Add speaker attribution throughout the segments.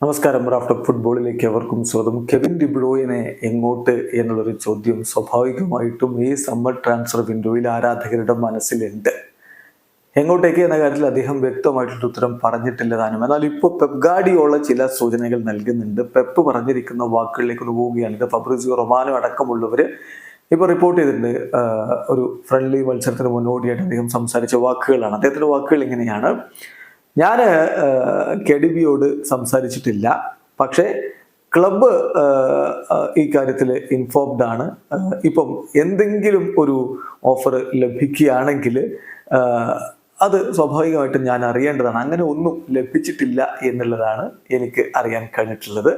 Speaker 1: നമസ്കാരം. റാഫ്റ്റർ ഫുട്ബോളിലേക്ക് അവർക്കും സ്വാഗതം. കെവിൻ ഡി ബ്രൂയിനെ എങ്ങോട്ട് എന്നുള്ളൊരു ചോദ്യം സ്വാഭാവികമായിട്ടും ഈ സമ്മർ ട്രാൻസ്ഫർ വിൻഡോയിൽ ആരാധകരുടെ മനസ്സിലുണ്ട്. എങ്ങോട്ടേക്ക് എന്ന കാര്യത്തിൽ അദ്ദേഹം വ്യക്തമായിട്ടുള്ള ഉത്തരം പറഞ്ഞിട്ടില്ല താനും. എന്നാൽ ഇപ്പോൾ പെപ്പ് ഗാർഡിയോള ചില സൂചനകൾ നൽകുന്നുണ്ട്. പെപ്പ് പറഞ്ഞിരിക്കുന്ന വാക്കുകളിലേക്ക് ഒന്ന് പോവുകയാണ്. ഇത് ഫബ്രിസിയോ റൊമാനോ അടക്കമുള്ളവർ ഇപ്പോൾ റിപ്പോർട്ട് ചെയ്തിട്ടുണ്ട്. ഒരു ഫ്രണ്ട്ലി മത്സരത്തിന് മുന്നോടിയായിട്ട് അദ്ദേഹം സംസാരിച്ച വാക്കുകളാണ്. അദ്ദേഹത്തിൻ്റെ വാക്കുകൾ ഇങ്ങനെയാണ്: ഞാൻ KDBയോട് സംസാരിച്ചിട്ടില്ല, പക്ഷേ ക്ലബ്ബ് ഈ കാര്യത്തിൽ ഇൻഫോംഡ് ആണ്. ഇപ്പം എന്തെങ്കിലും ഒരു ഓഫർ ലഭിക്കുകയാണെങ്കിൽ അത് സ്വാഭാവികമായിട്ടും ഞാൻ അറിയേണ്ടതാണ്. അങ്ങനെ ഒന്നും ലഭിച്ചിട്ടില്ല എന്നുള്ളതാണ് എനിക്ക് അറിയാൻ കഴിഞ്ഞിട്ടുള്ളത്.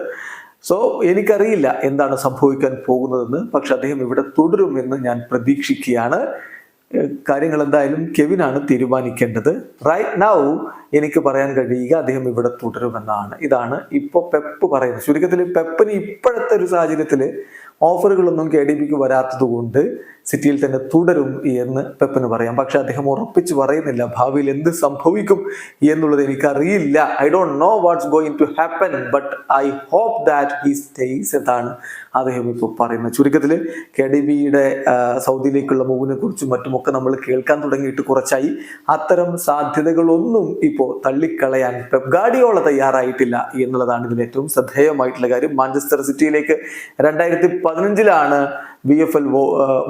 Speaker 1: സോ എനിക്കറിയില്ല എന്താണ് സംഭവിക്കാൻ പോകുന്നതെന്ന്, പക്ഷെ അദ്ദേഹം ഇവിടെ തുടരുമെന്ന് ഞാൻ പ്രതീക്ഷിക്കുകയാണ്. കാര്യങ്ങൾ എന്തായാലും കെവിനാണ് തീരുമാനിക്കേണ്ടത്. റൈറ്റ് നൗ എനിക്ക് പറയാൻ കഴിയുക അദ്ദേഹം ഇവിടെ തുടരുമെന്നാണ്. ഇതാണ് ഇപ്പോൾ പെപ്പ് പറയുന്നത്. ചുരുക്കത്തിൽ പെപ്പിന് ഇപ്പോഴത്തെ ഒരു സാഹചര്യത്തിൽ ഓഫറുകളൊന്നും KDBക്ക് വരാത്തത് കൊണ്ട് സിറ്റിയിൽ തന്നെ തുടരും എന്ന് പെപ്പിന് പറയാം. പക്ഷെ അദ്ദേഹം ഉറപ്പിച്ച് പറയുന്നില്ല ഭാവിയിൽ എന്ത് സംഭവിക്കും എന്നുള്ളത്. എനിക്കറിയില്ല. I don't know what's going to happen, but I hope that he stays എന്നാണ് അദ്ദേഹം ഇപ്പോൾ പറയുന്നത്. ചുരുക്കത്തിൽ KDBയുടെ സൗദിയിലേക്കുള്ള മൂവിനെ കുറിച്ചും മറ്റുമൊക്കെ നമ്മൾ കേൾക്കാൻ തുടങ്ങിയിട്ട് കുറച്ചായി. അത്തരം സാധ്യതകളൊന്നും ഇപ്പോൾ തള്ളിക്കളയാൻ പെപ്പ് ഗാർഡിയോള തയ്യാറായിട്ടില്ല എന്നുള്ളതാണ് ഇതിൽ ഏറ്റവും ശ്രദ്ധേയമായിട്ടുള്ള കാര്യം. മാഞ്ചസ്റ്റർ സിറ്റിയിലേക്ക് 2015 VFL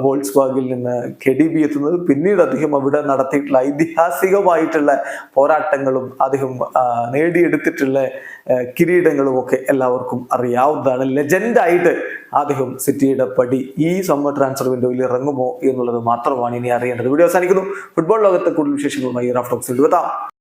Speaker 1: വോൾസ്ബർഗിൽ നിന്ന് KDB എത്തുന്നത്. പിന്നീട് അദ്ദേഹം അവിടെ നടത്തിയിട്ടുള്ള ഐതിഹാസികമായിട്ടുള്ള പോരാട്ടങ്ങളും അദ്ദേഹം നേടിയെടുത്തിട്ടുള്ള കിരീടങ്ങളും ഒക്കെ എല്ലാവർക്കും അറിയാവുന്നതാണ്. ലെജൻഡായിട്ട് അദ്ദേഹം സിറ്റിയുടെ പടി ഈ സമ്മർ ട്രാൻസ്ഫർ വിൻഡോയിൽ ഇറങ്ങുമോ എന്നുള്ളത് മാത്രമാണ് ഇനി അറിയേണ്ടത്. വീഡിയോ അവസാനിക്കുന്നു. ഫുട്ബോൾ ലോകത്തെ കൂടുതൽ വിശേഷങ്ങളുമായി റാഫ്റ്റോക്സിൽ എത്താം.